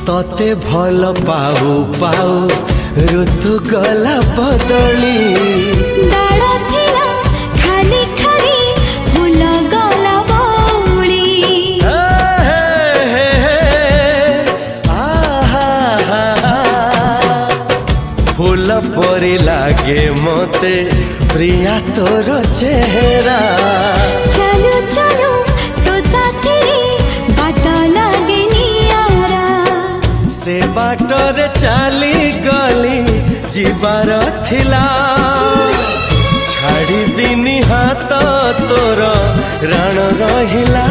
तते भल पाऊ पाऊ ऋतु गला बदली डाळ थिला खाली खाली फूल गला बौली फूल परी लागे मते प्रिया तोर चेहरा चलो चलो तो साथी बाट लागे नियारा से बाटरे चली गली जीवार थिला छाड़ी दिनी हाथ तोर राण रहिला।